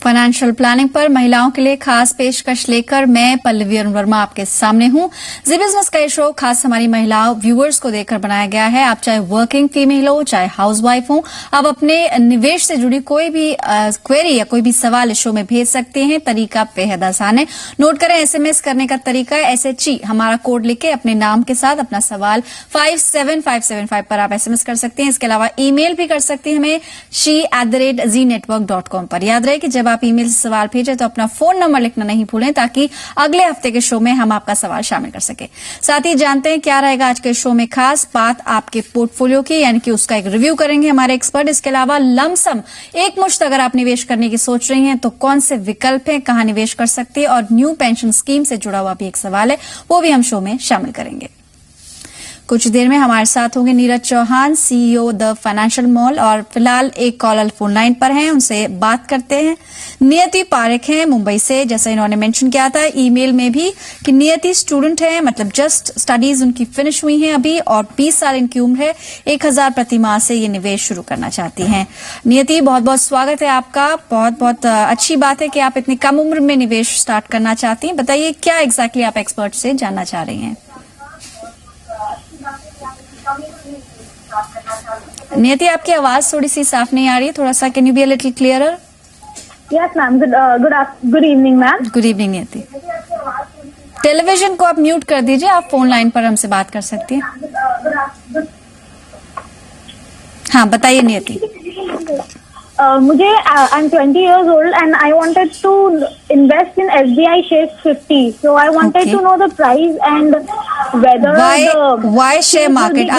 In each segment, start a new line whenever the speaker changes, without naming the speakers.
Financial planning पर महिलाओं के लिए खास पेशकश लेकर मैं पल्लवी अरुण वर्मा आपके सामने हूं। जी बिजनेस का ये शो खास हमारी महिलाओं व्यूअर्स को देकर बनाया गया है। आप चाहे वर्किंग फीमेल हो, चाहे हाउसवाइफ हो, आप अपने निवेश से जुड़ी कोई भी क्वेरी या कोई भी सवाल इस शो में भेज सकते हैं। तरीका बेहद आसान है। नोट करें, एसएमएस करने का तरीका है SHE हमारा कोड लिखे अपने नाम के साथ अपना सवाल 57575 पर आप एसएमएस कर सकते हैं। इसके अलावा ईमेल भी कर सकते हैं हमें she@znetwork.com पर। याद रहे कि जब आप ईमेल से सवाल भेजें तो अपना फोन नंबर लिखना नहीं भूलें ताकि अगले हफ्ते के शो में हम आपका सवाल शामिल कर सके। साथ ही जानते हैं क्या रहेगा आज के शो में खास बात आपके पोर्टफोलियो की, यानी कि उसका एक रिव्यू करेंगे हमारे एक्सपर्ट। इसके अलावा लमसम एक मुश्त अगर आप निवेश करने की सोच रही हैं तो कौन से विकल्प हैं, कहां निवेश कर सकते हैं, और न्यू पेंशन स्कीम से जुड़ा हुआ भी एक सवाल है, वो भी हम शो में शामिल करेंगे। कुछ देर में हमारे साथ होंगे Neeraj Chauhan, CEO the financial mall, और फिलहाल एक कॉलर फोन लाइन पर हैं, उनसे बात करते हैं। नियति पारेख हैं मुंबई से, जैसा इन्होंने मेंशन किया था ईमेल में भी कि नियति स्टूडेंट है, मतलब जस्ट स्टडीज उनकी फिनिश हुई हैं अभी और 20 साल इनकी उम्र है। 1000 प्रति माह से ये निवेश शुरू करना चाहती हैं। नियति, बहुत बहुत स्वागत है आपका। बहुत बहुत अच्छी बात है कि आप इतनी कम उम्र में निवेश स्टार्ट करना चाहती हैं। बताइए क्या एग्जैक्टली आप एक्सपर्ट से जानना चाह रही हैं। नियति, आपकी आवाज थोड़ी सी साफ नहीं आ रही है, थोड़ा सा can you be a little clearer?
Yes ma'am, good evening ma'am.
Good evening नियति। टेलीविजन को आप म्यूट कर दीजिए, आप फोन लाइन पर हमसे बात कर सकती हैं। हाँ बताइए नियति।
मुझे I'm 20 years old and I wanted to invest in SBI shares 50. So I wanted to know the price and whether
why share market?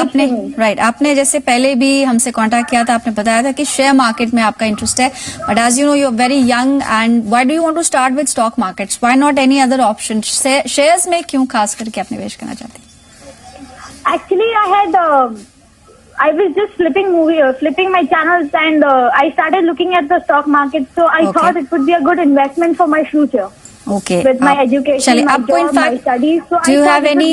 आपने जैसे पहले भी हमसे कांटेक्ट किया था, आपने बताया था कि शेयर मार्केट में आपका इंटरेस्ट है, but as you know you are very young and why do you want to start with stock markets? Why not any other option? Shares में क्यों खास करके आप निवेश करना चाहते हैं?
Actually I was just flipping my channels and I started looking at the stock market. So I thought it would be a good investment for my future.
Okay.
With my education, my job, my studies. So
do you have any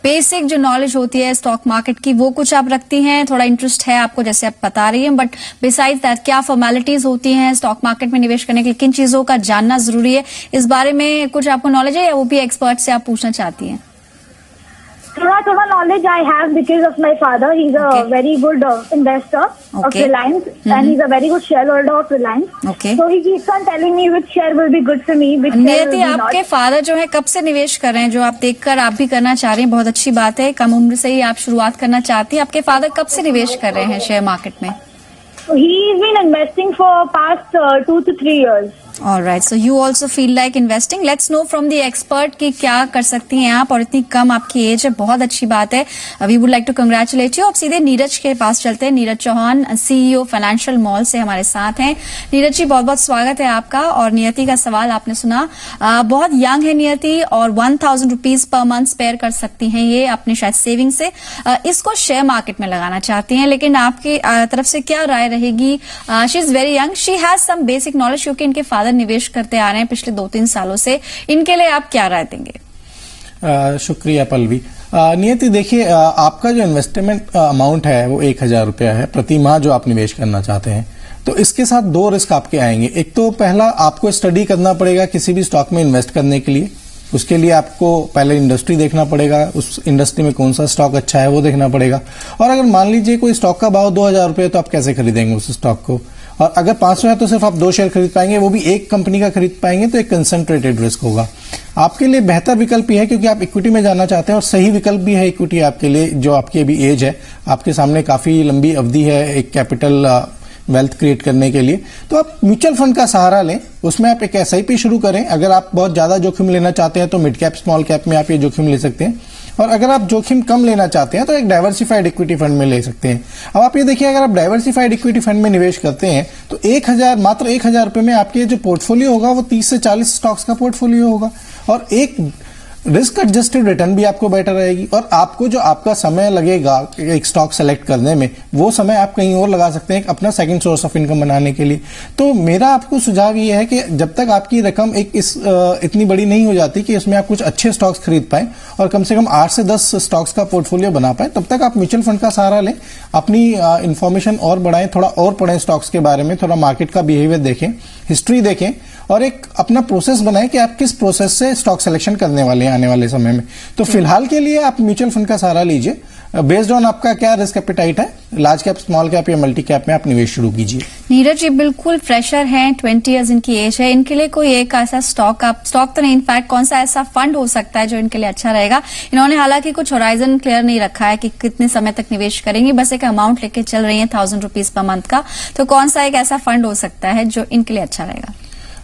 basic जो knowledge होती है stock market की, वो कुछ आप रखती हैं? थोड़ा इंटरेस्ट है आपको जैसे आप बता रही हैं, बट बिसाइड दैट क्या फॉर्मेलिटीज होती हैं स्टॉक मार्केट में निवेश करने के लिए? किन चीजों का जानना जरूरी है? इस बारे में कुछ आपको नॉलेज है या वो भी एक्सपर्ट से आप पूछना चाहती हैं?
थोड़ा knowledge I have because of my father. He's a very good investor of Reliance and he's a very good shareholder of Reliance.
Okay.
So he keeps on telling me which share will be good for me, which share will be not.
आपके father जो है कब से निवेश कर रहे हैं, जो आप देखकर आप भी करना चाह रही हैं? बहुत अच्छी बात है, कम उम्र से ही आप शुरुआत करना चाहती हैं। आपके फादर कब से निवेश कर रहे हैं शेयर मार्केट में?
He's been investing for past 2 to 3 years.
All right, so you also feel like investing. Let's know from the expert कि क्या कर सकती हैं आप, और इतनी कम आपकी एज है, बहुत अच्छी बात है। We would like to congratulate you. अब सीधे नीरज के पास चलते हैं। Neeraj Chauhan CEO financial mall से हमारे साथ हैं। नीरज जी, बहुत बहुत स्वागत है आपका। और नियति का सवाल आपने सुना, बहुत यंग है नियति और 1000 रुपीज पर मंथ स्पेयर कर सकती हैं ये अपनी शायद सेविंग से। इसको शेयर मार्केट में लगाना चाहती हैं, लेकिन आपकी तरफ से क्या राय रहेगी? She is very young, she has some basic knowledge क्योंकि इनके फादर निवेश करते आ रहे हैं पिछले 2-3 सालों से। इनके लिए आप क्या राय देंगे?
शुक्रिया पल्लवी। नियति, देखिए आपका जो इन्वेस्टमेंट अमाउंट है वो 1000 रुपया है प्रति माह जो आप निवेश करना चाहते हैं। तो इसके साथ 2 रिस्क आपके आएंगे। एक तो पहला, आपको स्टडी करना पड़ेगा किसी भी स्टॉक में इन्वेस्ट करने के लिए। उसके लिए आपको पहले इंडस्ट्री देखना पड़ेगा, उस इंडस्ट्री में कौन सा स्टॉक अच्छा है वो देखना पड़ेगा। और अगर मान लीजिए कोई स्टॉक का भाव 2000 रुपये, तो आप कैसे खरीदेंगे उस स्टॉक को? और अगर 500 है तो सिर्फ आप 2 शेयर खरीद पाएंगे, वो भी एक कंपनी का खरीद पाएंगे, तो एक कंसंट्रेटेड रिस्क होगा। आपके लिए बेहतर विकल्प यह है, क्योंकि आप इक्विटी में जाना चाहते हैं और सही विकल्प भी है इक्विटी आपके लिए, जो आपकी अभी एज है, आपके सामने काफी लंबी अवधि है एक कैपिटल वेल्थ क्रिएट करने के लिए, तो आप म्यूचुअल फंड का सहारा लें। उसमें आप एक SIP शुरू करें। अगर आप बहुत ज्यादा जोखिम लेना चाहते हैं तो मिड कैप स्मॉल कैप में आप ये जोखिम ले सकते हैं, और अगर आप जोखिम कम लेना चाहते हैं तो एक डाइवर्सिफाइड इक्विटी फंड में ले सकते हैं। अब आप ये देखिए, अगर आप डाइवर्सिफाइड इक्विटी फंड में निवेश करते हैं तो मात्र 1000 रुपए में आपके जो पोर्टफोलियो होगा वो 30 से 40 स्टॉक्स का पोर्टफोलियो होगा, और एक रिस्क एडजस्टेड रिटर्न भी आपको बेटर रहेगी, और आपको जो आपका समय लगेगा एक स्टॉक सेलेक्ट करने में, वो समय आप कहीं और लगा सकते हैं अपना सेकंड सोर्स ऑफ इनकम बनाने के लिए। तो मेरा आपको सुझाव ये है कि जब तक आपकी रकम इतनी बड़ी नहीं हो जाती कि इसमें आप कुछ अच्छे स्टॉक्स खरीद पाए और कम से कम 8 से 10 स्टॉक्स का पोर्टफोलियो बना पाए, तब तक आप म्यूचुअल फंड का सहारा लें, अपनी इंफॉर्मेशन और बढ़ाएं, थोड़ा और पढ़ें स्टॉक्स के बारे में, थोड़ा मार्केट का बिहेवियर देखें, हिस्ट्री देखें, और एक अपना प्रोसेस बनाएं कि आप किस प्रोसेस से स्टॉक सिलेक्शन करने वाले हैं आने वाले समय में। तो फिलहाल के लिए आप म्यूचुअल फंड का सहारा लीजिए, बेस्ड ऑन आपका क्या रिस्क एपेटाइट है, लार्ज कैप, स्मॉल कैप या मल्टी कैप में आप निवेश शुरू कीजिए।
नीरज जी बिल्कुल फ्रेशर हैं, 20 इयर्स इनकी एज है, इनके लिए कोई एक ऐसा स्टॉक तो नहीं, इनफैक्ट कौन सा ऐसा फंड हो सकता है जो इनके लिए अच्छा रहेगा? इन्होंने हालांकि कुछ होराइजन क्लियर नहीं रखा है कि कितने समय तक निवेश करेंगे, बस एक अमाउंट लेके चल रही है 1000 रुपीज पर मंथ का। तो कौन सा एक ऐसा फंड हो सकता है जो इनके लिए अच्छा रहेगा?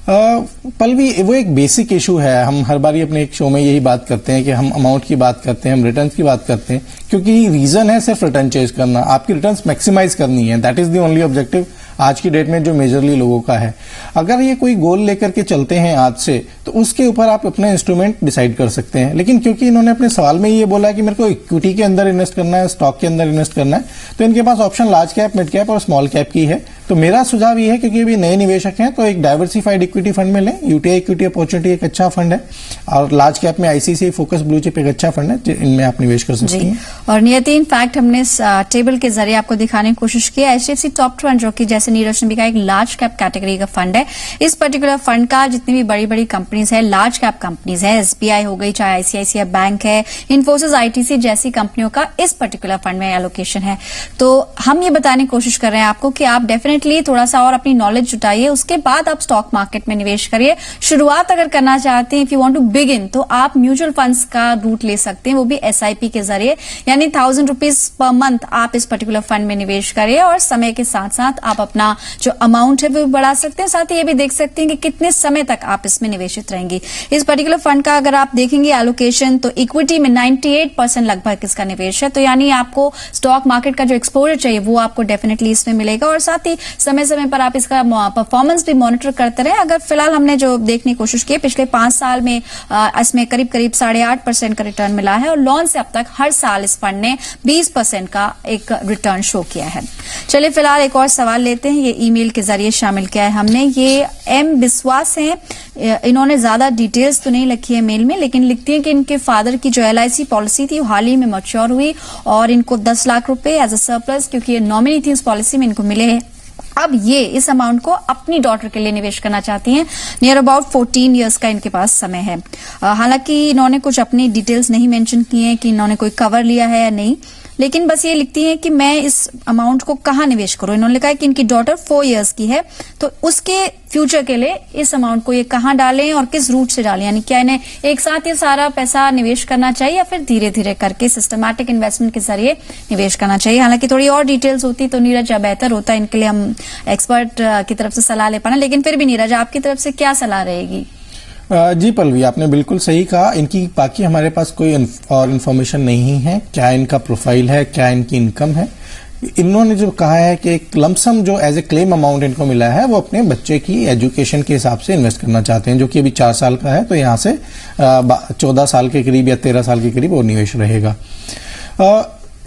पल्लवी, वो एक बेसिक इशू है। हम हर बार अपने एक शो में यही बात करते हैं कि हम अमाउंट की बात करते हैं, हम रिटर्न्स की बात करते हैं, क्योंकि रीजन है सिर्फ रिटर्न चेज करना, आपकी रिटर्न्स मैक्सिमाइज करनी है। That is the only objective आज की डेट में जो मेजरली लोगों का है। अगर ये कोई गोल लेकर के चलते हैं आज से, तो उसके ऊपर आप अपना इंस्ट्रूमेंट डिसाइड कर सकते हैं। लेकिन क्योंकि इन्होंने अपने सवाल में ये बोला है कि मेरे को इक्विटी के अंदर इन्वेस्ट करना है, स्टॉक के अंदर इन्वेस्ट करना है, तो इनके पास option large cap, mid cap और स्मॉल कैप की है। तो मेरा सुझाव ये है, क्योंकि अभी नए निवेशक हैं, तो एक डाइवर्सिफाइड इक्विटी फंड में लें। यूटीआई इक्विटी अपॉर्चुनिटी एक अच्छा फंड है, और लार्ज कैप में आईसीआईसीआई फोकस ब्लू चिप एक अच्छा फंड है, इनमें आप निवेश कर सकते हैं।
और नियति, इनफैक्ट हमने इस टेबल के जरिए आपको दिखाने की कोशिश की एचडीएफसी टॉप 20, जो कि जैसे नीरज ने भी कहा एक लार्ज कैप कैटेगरी का फंड है। इस पर्टिकुलर फंड का जितनी भी बड़ी बड़ी कंपनीज है, लार्ज कैप कंपनीज है, एसबीआई हो गई, चाहे आईसीआईसीआई बैंक है, इन्फोसिस, आईटीसी जैसी कंपनियों का इस पर्टिकुलर फंड में एलोकेशन है। तो हम ये बताने की कोशिश कर रहे हैं आपको कि आप डेफिनेटली थोड़ा सा और अपनी नॉलेज जुटाइए, उसके बाद आप स्टॉक मार्केट में निवेश करिए। शुरुआत अगर करना चाहते हैं, if you want to begin, तो आप म्यूचुअल फंड्स का रूट ले सकते हैं, वो भी एसआईपी के जरिए, यानी 1000 रुपीज पर मंथ आप इस पर्टिकुलर फंड में निवेश करिए, और समय के साथ साथ आप अपना जो अमाउंट है वो भी बढ़ा सकते हैं। साथ ही ये भी देख सकते हैं कि कितने समय तक आप इसमें निवेशित रहेंगे। इस पर्टिकुलर फंड का अगर आप देखेंगे एलोकेशन, तो इक्विटी में 98% लगभग इसका निवेश है, तो यानी आपको स्टॉक मार्केट का जो एक्सपोजर चाहिए वो आपको डेफिनेटली इसमें मिलेगा। और साथ ही समय समय पर आप इसका परफॉर्मेंस भी मॉनिटर करते रहे। अगर फिलहाल हमने जो देखने की कोशिश की पिछले 5 साल में इसमें करीब 8.5% का रिटर्न मिला है, और लॉन्च से अब तक हर साल इस फंड ने 20% का एक रिटर्न शो किया है। चलिए फिलहाल एक और सवाल लेते हैं, ये ईमेल के जरिए शामिल किया है हमने। ये एम विश्वास है, इन्होंने ज्यादा डिटेल्स तो नहीं लिखी है मेल में, लेकिन लिखती है कि इनके फादर की जो एलआईसी पॉलिसी थी वो हाल ही में मैच्योर हुई, और इनको 10 लाख रुपए एज अ सरप्लस, क्योंकि ये नॉमिनी थी, उस पॉलिसी में इनको मिले हैं। अब ये इस अमाउंट को अपनी डॉटर के लिए निवेश करना चाहती हैं। नियर अबाउट 14 इयर्स का इनके पास समय है। हालांकि इन्होंने कुछ अपनी डिटेल्स नहीं मेंशन की हैं कि इन्होंने कोई कवर लिया है या नहीं, लेकिन बस ये लिखती हैं कि मैं इस अमाउंट को कहाँ निवेश करूं। इन्होंने लिखा है कि इनकी डॉटर 4 इयर्स की है, तो उसके फ्यूचर के लिए इस अमाउंट को ये कहाँ डालें और किस रूट से डालें, यानी क्या इन्हें एक साथ ये सारा पैसा निवेश करना चाहिए या फिर धीरे धीरे करके सिस्टमैटिक इन्वेस्टमेंट के जरिए निवेश करना चाहिए। हालांकि थोड़ी और डिटेल्स होती तो नीरज बेहतर होता, इनके लिए हम एक्सपर्ट की तरफ से सलाह ले पाना, लेकिन फिर भी नीरज आपकी तरफ से क्या सलाह रहेगी?
जी पल्लवी, आपने बिल्कुल सही कहा। इनकी बाकी हमारे पास कोई और इन्फॉर्मेशन नहीं है, क्या इनका प्रोफाइल है, क्या इनकी इनकम है। इन्होंने जो कहा है कि एक लमसम जो एज ए क्लेम अमाउंट इनको मिला है, वो अपने बच्चे की एजुकेशन के हिसाब से इन्वेस्ट करना चाहते हैं, जो कि अभी 4 साल का है, तो यहाँ से 14 साल के करीब या 13 साल के करीब वो निवेश रहेगा।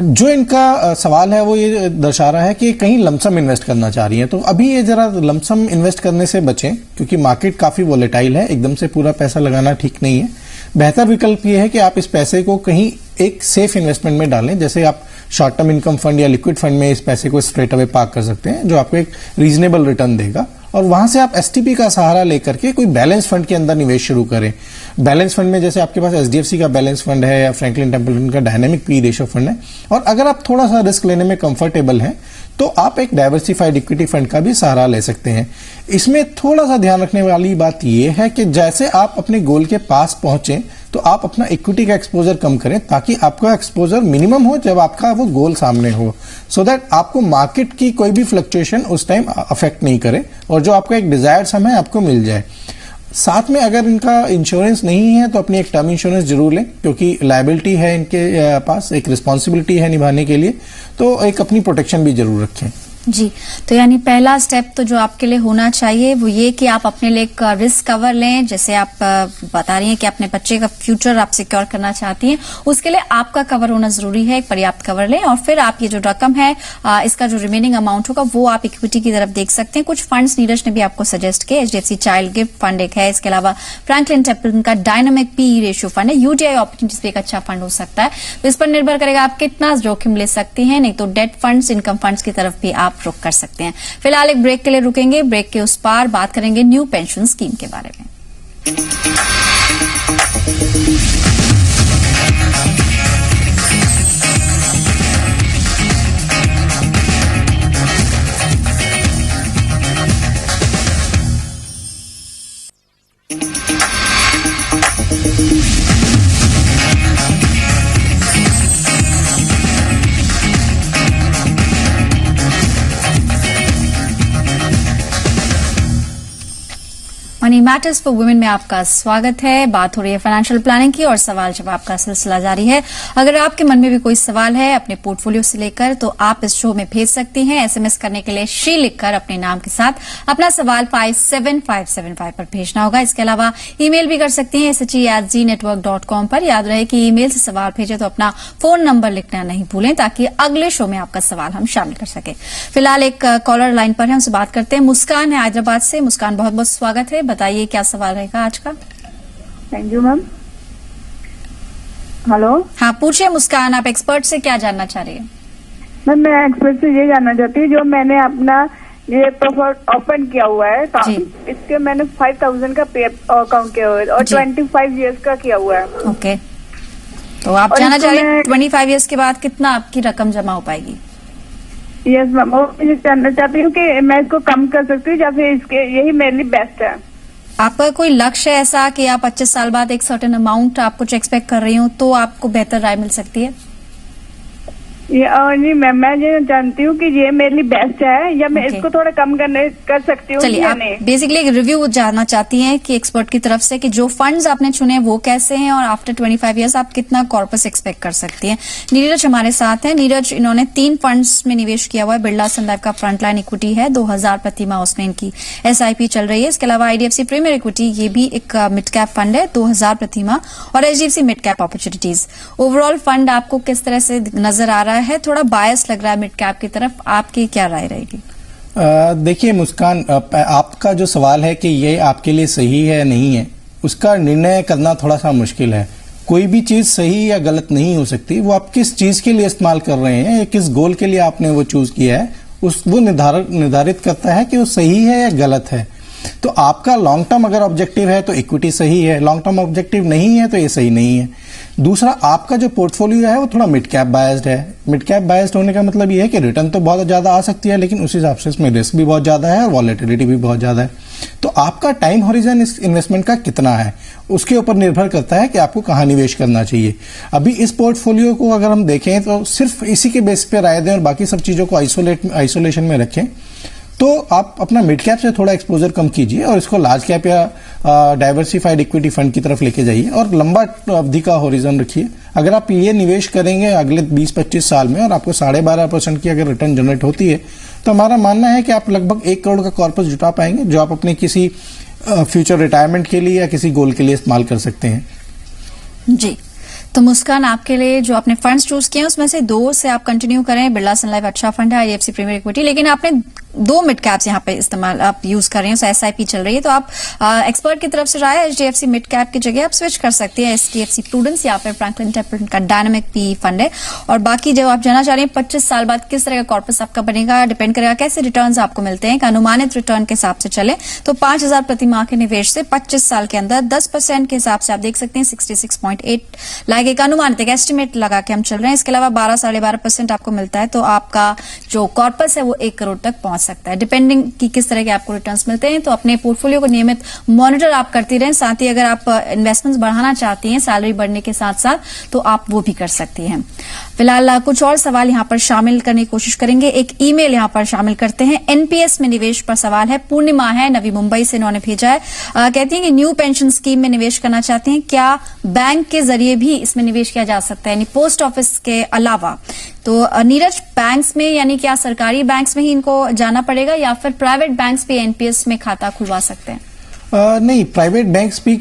जो इनका सवाल है वो ये दर्शा रहा है कि कहीं लमसम इन्वेस्ट करना चाह रही है, तो अभी ये जरा लमसम इन्वेस्ट करने से बचें, क्योंकि मार्केट काफी वोलेटाइल है, एकदम से पूरा पैसा लगाना ठीक नहीं है। बेहतर विकल्प ये है कि आप इस पैसे को कहीं एक सेफ इन्वेस्टमेंट में डालें, जैसे आप शॉर्ट टर्म इनकम फंड या लिक्विड फंड में इस पैसे को स्ट्रेट अवे पार्क कर सकते हैं, जो आपको एक रीजनेबल रिटर्न देगा, और वहां से आप एसटीपी का सहारा लेकर के कोई बैलेंस फंड के अंदर निवेश शुरू करें। बैलेंस फंड में जैसे आपके पास एचडीएफसी का बैलेंस फंड है या फ्रैंकलिन टेम्पल्टन का डायनेमिक पी रेशियो फंड है, और अगर आप थोड़ा सा रिस्क लेने में कंफर्टेबल हैं तो आप एक डाइवर्सिफाइड इक्विटी फंड का भी सहारा ले सकते हैं। इसमें थोड़ा सा ध्यान रखने वाली बात यह है कि जैसे आप अपने गोल के पास पहुंचे तो आप अपना इक्विटी का एक्सपोजर कम करें, ताकि आपका एक्सपोजर मिनिमम हो जब आपका वो गोल सामने हो, सो दैट आपको मार्केट की कोई भी फ्लक्चुएशन उस टाइम अफेक्ट नहीं करे, और जो आपका एक डिजायर्ड समय आपको मिल जाए। साथ में अगर इनका इंश्योरेंस नहीं है तो अपनी एक टर्म इंश्योरेंस जरूर लें, क्योंकि लायबिलिटी है इनके पास, एक रिस्पॉन्सिबिलिटी है निभाने के लिए, तो एक अपनी प्रोटेक्शन भी जरूर रखें।
जी, तो यानी पहला स्टेप तो जो आपके लिए होना चाहिए वो ये कि आप अपने लिए एक रिस्क कवर लें। जैसे आप बता रही हैं कि अपने बच्चे का फ्यूचर आप सिक्योर करना चाहती हैं, उसके लिए आपका कवर होना जरूरी है, एक पर्याप्त कवर लें। और फिर आप ये जो रकम है इसका जो रिमेनिंग अमाउंट होगा वो आप इक्विटी की तरफ देख सकते हैं। कुछ फंड्स नीरज ने भी आपको सजेस्ट किए, HDFC चाइल्ड गिफ्ट फंड एक है, इसके अलावा फ्रैंकलिन टेम्पल्टन का डायनामिक PE रेशियो फंड है, UTI अपॉर्चुनिटीज भी एक अच्छा फंड हो सकता है। तो इस पर निर्भर करेगा आप कितना जोखिम ले सकती हैं। नहीं तो डेट फंड्स, इनकम फंड्स की तरफ भी आप रुख कर सकते हैं। फिलहाल एक ब्रेक के लिए रुकेंगे, ब्रेक के उस पार बात करेंगे न्यू पेंशन स्कीम के बारे में। मनी मैटर्स फॉर वुमेन में आपका स्वागत है। बात हो रही है फाइनेंशियल प्लानिंग की और सवाल जवाब का सिलसिला जारी है। अगर आपके मन में भी कोई सवाल है अपने पोर्टफोलियो से लेकर तो आप इस शो में भेज सकती हैं। SMS करने के लिए श्री लिखकर अपने नाम के साथ अपना सवाल 57575 पर भेजना होगा। इसके अलावा ईमेल भी कर सकती हैं SHE@ZNetwork.com पर। याद रहे कि ईमेल से सवाल भेजे तो अपना फोन नंबर लिखना नहीं भूलें ताकि अगले शो में आपका सवाल हम शामिल कर सके। फिलहाल एक कॉलर लाइन पर है, उनसे बात करते हैं। मुस्कान है हैदराबाद से। मुस्कान, बहुत बहुत स्वागत है। बताइए क्या सवाल रहेगा आज का।
Thank you ma'am. हेलो।
हाँ, पूछिए मुस्कान, आप एक्सपर्ट से क्या जानना चाह रही हैं?
मैम मैं एक्सपर्ट से ये जानना चाहती हूँ, जो मैंने अपना ये प्रोफाइल ओपन किया हुआ है अकाउंट, इसके मैंने 5000 का पे अकाउंट किया हुआ है और 25 इयर्स का किया हुआ है।
ओके, तो आप जानना चाह रही हैं 25 इयर्स के बाद कितना आपकी रकम जमा हो पाएगी?
यस मैम, और मैं जानना चाहती हूँ कि मैं इसको कम कर सकती हूँ या फिर इसके यही मेरे लिए बेस्ट है।
आपका कोई लक्ष्य है ऐसा कि आप 25 साल बाद एक सर्टेन अमाउंट आप कुछ एक्सपेक्ट कर रही हो तो आपको बेहतर राय मिल सकती है?
नहीं मैम, मैं ये जानती हूँ कि ये मेरे लिए बेस्ट है या मैं इसको थोड़ा कम कर सकती हूँ।
चलिए, आप बेसिकली एक रिव्यू जानना चाहती हैं कि एक्सपर्ट की तरफ से कि जो फंड्स आपने चुने वो कैसे हैं और आफ्टर 25 इयर्स आप कितना कॉर्पस एक्सपेक्ट कर सकती हैं। नीरज हमारे साथ हैं। नीरज, इन्होंने 3 फंड्स में निवेश किया हुआ है। बिरला सन लाइफ का फ्रंटलाइन इक्विटी है, 2000 प्रति माह उसमें इनकी SIP चल रही है। इसके अलावा IDFC प्रीमियर इक्विटी, ये भी एक मिड कैप फंड है, 2000 प्रति माह, और HDFC mid cap opportunities. Overall fund आपको किस तरह से नजर आ रहा है? थोड़ा बायस लग रहा है मिड कैप की तरफ, आपकी क्या राय रहेगी?
देखिए मुस्कान, आपका जो सवाल है कि ये आपके लिए सही है नहीं है, उसका निर्णय करना थोड़ा सा मुश्किल है। कोई भी चीज सही या गलत नहीं हो सकती, वो आप किस चीज के लिए इस्तेमाल कर रहे हैं या किस गोल के लिए आपने वो चूज किया है वो निर्धारित करता है कि वो सही है या गलत है। तो आपका लॉन्ग टर्म अगर ऑब्जेक्टिव है तो इक्विटी सही है, लॉन्ग टर्म ऑब्जेक्टिव नहीं है तो ये सही नहीं है। दूसरा, आपका जो पोर्टफोलियो है वो थोड़ा मिड कैप बायस्ड है। मिड कैप बायस्ड होने का मतलब ये है कि रिटर्न तो बहुत ज्यादा आ सकती है लेकिन उस हिसाब से इसमें रिस्क भी बहुत ज्यादा है और वॉलेटिलिटी भी बहुत ज्यादा है। तो आपका टाइम हॉरिजन इस इन्वेस्टमेंट का कितना है उसके ऊपर निर्भर करता है कि आपको कहाँ निवेश करना चाहिए। अभी इस पोर्टफोलियो को अगर हम देखें तो सिर्फ इसी के बेस पे राय दें और बाकी सब चीजों को आइसोलेशन में रखें तो आप अपना मिड कैप से थोड़ा एक्सपोजर कम कीजिए और इसको लार्ज कैप या डाइवर्सिफाइड इक्विटी फंड की तरफ लेके जाइए और लंबा अवधि का होरिजन रखिए। अगर आप ये निवेश करेंगे अगले 20-25 साल में और आपको 12.5% की अगर रिटर्न जनरेट होती है तो हमारा मानना है कि आप लगभग 1 करोड़ का कॉर्पस जुटा पाएंगे जो आप अपने किसी फ्यूचर रिटायरमेंट के लिए या किसी गोल के लिए इस्तेमाल कर सकते हैं।
जी, तो मुस्कान, आपके लिए जो आपने फंड्स चूज किए हैं उसमें से 2 से आप कंटिन्यू करें। बिरला सन लाइफ अच्छा फंड है, IDFC प्रीमियर इक्विटी, लेकिन आपने 2 मिड कैप्स यहाँ पे इस्तेमाल आप यूज कर रहे हैं, SIP चल रही है। तो आप एक्सपर्ट की तरफ से राय HDFC मिड कैप की जगह आप स्विच कर सकती हैं HDFC प्रूडेंस या फिर फ्रैंकलिन टेम्पल्टन का डायनामिक PE फंड है। और बाकी जो आप जानना चाह रहे हैं 25 साल बाद किस तरह का कॉर्पस आपका बनेगा, डिपेंड करेगा कैसे रिटर्न्स आपको मिलते हैं। एक अनुमानित रिटर्न के हिसाब से चले तो 5000 प्रति माह के निवेश से 25 साल के अंदर 10% के हिसाब से आप देख सकते हैं 66.8 लाख एक अनुमानित एक एस्टिमेट लगा के हम चल रहे हैं। इसके अलावा 12-12.5% आपको मिलता है तो आपका जो कॉर्पस है वो 1 करोड़ तक पहुंच सकता है, डिपेंडिंग कि किस तरह के आपको रिटर्न्स मिलते हैं। तो अपने पोर्टफोलियो को नियमित मॉनिटर आप करती रहें। साथ ही अगर आप इन्वेस्टमेंट्स बढ़ाना चाहती हैं सैलरी बढ़ने के साथ साथ तो आप वो भी कर सकती हैं। फिलहाल कुछ और सवाल यहाँ पर शामिल करने की कोशिश करेंगे। एक ईमेल यहाँ पर शामिल करते हैं। NPS में निवेश पर सवाल है। पूर्णिमा है, नवी मुंबई से इन्होंने भेजा है। कहती हैं कि न्यू पेंशन स्कीम में निवेश करना चाहती हैं, क्या बैंक के जरिए भी इसमें निवेश किया जा सकता है, यानी पोस्ट ऑफिस के अलावा? तो नीरज, बैंक्स में यानी क्या सरकारी बैंक्स में ही इनको जाना पड़ेगा या फिर प्राइवेट बैंक्स भी एनपीएस में खाता खुलवा सकते हैं?
नहीं, प्राइवेट बैंक्स भी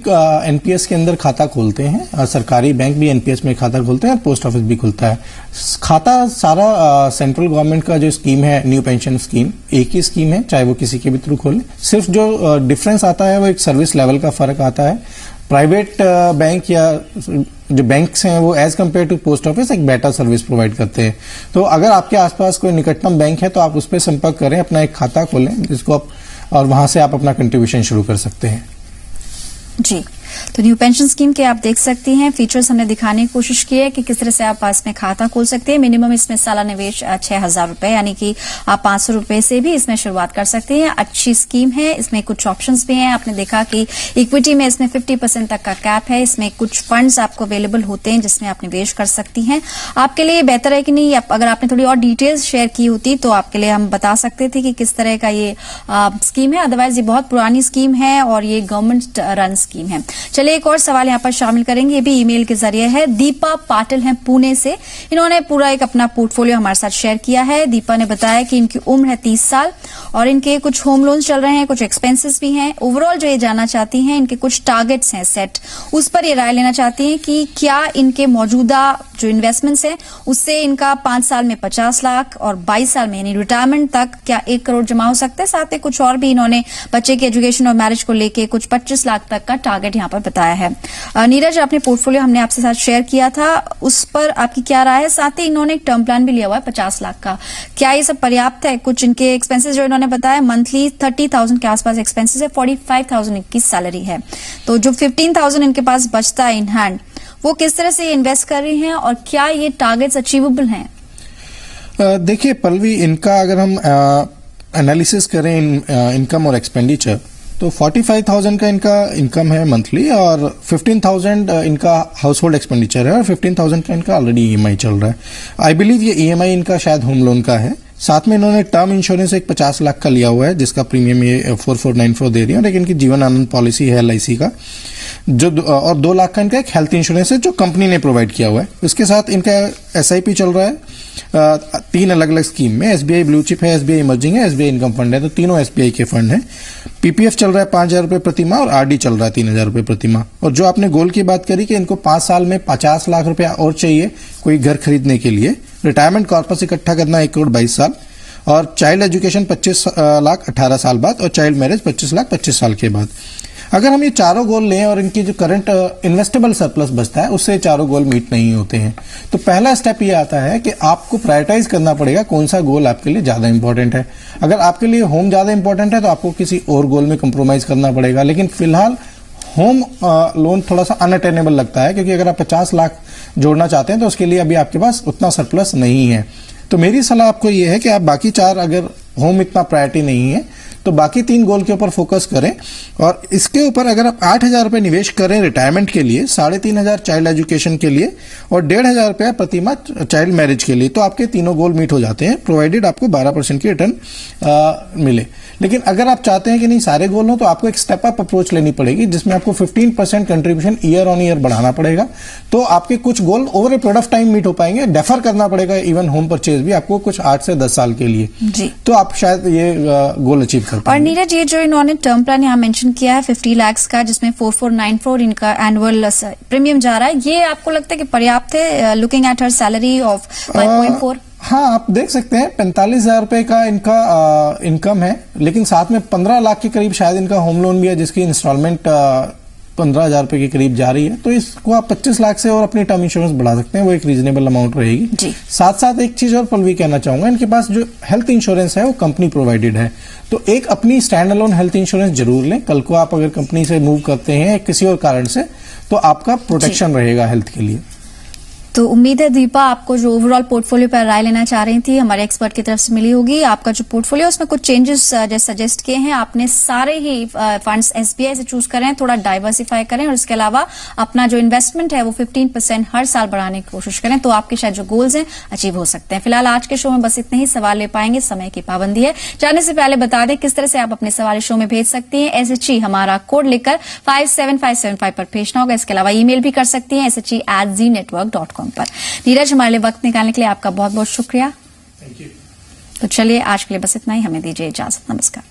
एनपीएस के अंदर खाता खोलते हैं, सरकारी बैंक भी एनपीएस में खाता खोलते हैं और पोस्ट ऑफिस भी खुलता है। खाता सारा सेंट्रल गवर्नमेंट का जो स्कीम है, न्यू पेंशन स्कीम, एक ही स्कीम है, चाहे वो किसी के भी थ्रू खोले। सिर्फ जो डिफरेंस आता है वो एक सर्विस लेवल का फर्क आता है। प्राइवेट बैंक या जो बैंक्स हैं वो as compare to post office एक बेटर सर्विस प्रोवाइड करते हैं। तो अगर आपके आसपास कोई निकटतम बैंक है तो आप उस पर संपर्क करें, अपना एक खाता खोलें जिसको आप, और वहां से आप अपना कंट्रीब्यूशन शुरू कर सकते हैं।
जी, तो न्यू पेंशन स्कीम के आप देख सकती हैं, फीचर्स हमने दिखाने की कोशिश की है कि किस तरह से आप पास में खाता खोल सकते हैं। मिनिमम इसमें सालाना निवेश 6,000 रुपए, यानी कि आप 500 रुपए से भी इसमें शुरुआत कर सकते हैं। अच्छी स्कीम है, इसमें कुछ ऑप्शंस भी हैं। आपने देखा कि इक्विटी में इसमें 50% तक का कैप है। इसमें कुछ फंड्स आपको अवेलेबल होते हैं जिसमें आप निवेश कर सकती हैं। आपके लिए बेहतर है कि नहीं, अगर आपने थोड़ी और डिटेल्स शेयर की होती तो आपके लिए हम बता सकते थे कि किस तरह का ये स्कीम है। अदरवाइज ये बहुत पुरानी स्कीम है और ये गवर्नमेंट रन स्कीम है। चलिए एक और सवाल यहाँ पर शामिल करेंगे, ये भी ईमेल के जरिए है। दीपा पाटिल हैं पुणे से, इन्होंने पूरा एक अपना पोर्टफोलियो हमारे साथ शेयर किया है। दीपा ने बताया कि इनकी उम्र है 30 साल और इनके कुछ होम लोन्स चल रहे हैं, कुछ एक्सपेंसेस भी हैं। ओवरऑल जो ये जानना चाहती हैं, इनके कुछ टारगेट्स हैं सेट, उस पर ये राय लेना चाहती हैं कि क्या इनके मौजूदा जो इन्वेस्टमेंट्स हैं उससे इनका 5 साल में 50 लाख और 22 साल में यानी रिटायरमेंट तक क्या 1 करोड़ जमा हो सकता है। साथ ही कुछ और भी इन्होंने बच्चे के एजुकेशन और मैरिज को लेके कुछ 25 लाख तक का टारगेट यहाँ पर बताया है। नीरज, अपने पोर्टफोलियो हमने आपसे साथ शेयर किया था, उस पर आपकी क्या राय है? साथ ही इन्होंने एक टर्म प्लान भी लिया हुआ है 50 लाख का, क्या ये सब पर्याप्त है? कुछ इनके एक्सपेंसेस जो इन्होंने बताया, मंथली 30,000 के आसपास एक्सपेंसेस है, 45,000 इनकी सैलरी है, तो जो 15,000 इनके पास बचता है इन हैंड, वो किस तरह से इन्वेस्ट कर रही हैं और क्या ये टारगेट्स अचीवेबल हैं?
देखिए पल्लवी, इनका अगर हम एनालिसिस करें इनकम और एक्सपेंडिचर, तो 45,000 का इनका इनकम है मंथली और 15,000 इनका हाउस होल्ड एक्सपेंडिचर है और 15,000 का इनका ऑलरेडी ईएमआई चल रहा है। आई बिलीव ये ईएमआई इनका शायद होम लोन का है। साथ में इन्होंने टर्म इंश्योरेंस एक 50 लाख का लिया हुआ है जिसका प्रीमियम ये 4494 दे रही है, और एक इनकी जीवन आनंद पॉलिसी है LIC का, जो और 2 लाख का इनका एक हेल्थ इंश्योरेंस है जो कंपनी ने प्रोवाइड किया हुआ है। इसके साथ इनका SIP चल रहा है 3 अलग अलग स्कीम में। SBI ब्लू चिप है, SBI इमर्जिंग है, SBI इनकम फंड है, तो तीनों SBI के फंड है। PPF चल रहा है 5,000 रुपए प्रति माह और RD चल रहा है 3,000 रुपए प्रति माह। और जो आपने गोल की बात करी कि इनको 5 साल में 50 लाख रुपया और चाहिए कोई घर खरीदने के लिए, रिटायरमेंट कॉर्पस इकट्ठा करना 1 करोड़ 22 साल, और चाइल्ड एजुकेशन 25 लाख 18 साल बाद, और चाइल्ड मैरिज 25 लाख 25 साल के बाद। अगर हम ये चारों गोल लें और इनकी जो करंट इन्वेस्टेबल सरप्लस बचता है उससे चारों गोल मीट नहीं होते हैं, तो पहला स्टेप ये आता है कि आपको प्रायोरिटाइज करना पड़ेगा कौन सा गोल आपके लिए ज्यादा इंपॉर्टेंट है। अगर आपके लिए होम ज्यादा इंपॉर्टेंट है तो आपको किसी और गोल में कंप्रोमाइज करना पड़ेगा, लेकिन फिलहाल होम लोन थोड़ा सा अनअटेनेबल लगता है, क्योंकि अगर आप 50 लाख जोड़ना चाहते हैं तो उसके लिए अभी आपके पास उतना सरप्लस नहीं है। तो मेरी सलाह आपको ये है कि आप बाकी 4, अगर होम इतना प्रायोरिटी नहीं है तो बाकी 3 गोल के ऊपर फोकस करें, और इसके ऊपर अगर आप 8,000 रुपए निवेश करें रिटायरमेंट के लिए, 3,500 चाइल्ड एजुकेशन के लिए और 1,500 रुपया प्रति माह चाइल्ड मैरिज के लिए, तो आपके तीनों गोल मीट हो जाते हैं, प्रोवाइडेड आपको 12% की रिटर्न मिले। लेकिन अगर आप चाहते हैं कि नहीं सारे गोल हो तो आपको एक स्टेप अप अप्रोच लेनी पड़ेगी जिसमें आपको 15% कंट्रीब्यूशन ईयर ऑन ईयर बढ़ाना पड़ेगा, तो आपके कुछ goal over a period of time meet हो पाएंगे। डेफर करना पड़ेगा इवन होम परचेज भी आपको कुछ 8 से 10 साल के लिए जी, तो आप शायद ये गोल अचीव कर पाएंगे।
और नीरज, ये जो इन्होंने टर्म प्लान यहाँ मेंशन किया है 50 लाख का, जिसमें 4494 इनका एनुअल प्रीमियम जा रहा है, ये आपको लगता है कि पर्याप्त है looking at her salary of 5.4?
हाँ, आप देख सकते हैं 45,000 रुपए का इनका इनकम है, लेकिन साथ में 15 लाख के करीब शायद इनका होम लोन भी है जिसकी इंस्टॉलमेंट 15,000 रुपए के करीब जा रही है, तो इसको आप 25 लाख से और अपनी टर्म इंश्योरेंस बढ़ा सकते हैं, वो एक रीजनेबल अमाउंट रहेगी जी। साथ साथ एक चीज और पल्लवी कहना चाहूंगा, इनके पास जो हेल्थ इंश्योरेंस है वो कंपनी प्रोवाइडेड है, तो एक अपनी स्टैंड अलोन हेल्थ इंश्योरेंस जरूर लें। कल को आप अगर कंपनी से मूव करते हैं किसी और कारण से, तो आपका प्रोटेक्शन रहेगा हेल्थ के लिए।
तो उम्मीद है दीपा आपको जो ओवरऑल पोर्टफोलियो पर राय लेना चाह रही थी हमारे एक्सपर्ट की तरफ से मिली होगी। आपका जो पोर्टफोलियो उसमें कुछ चेंजेस सजेस्ट किए हैं, आपने सारे ही फंड्स SBI से चूज करें, थोड़ा डाइवर्सिफाई करें और इसके अलावा अपना जो इन्वेस्टमेंट है वो 15% हर साल बढ़ाने की कोशिश करें, तो आपके शायद जो गोल्स हैं अचीव हो सकते हैं। फिलहाल आज के शो में बस इतने ही सवाल ले पाएंगे, समय की पाबंदी है। जाने से पहले बता दें किस तरह से आप अपने सवाल शो में भेज सकती हैं। SHE हमारा कोड लिखकर 57575 पर भेजना होगा। इसके अलावा ईमेल भी कर सकती हैं SHE@zenetwork.com। अकाउंट पर। नीरज, हमारे लिए वक्त निकालने के लिए आपका बहुत बहुत शुक्रिया। तो चलिए आज के लिए बस इतना ही, हमें दीजिए इजाजत। नमस्कार।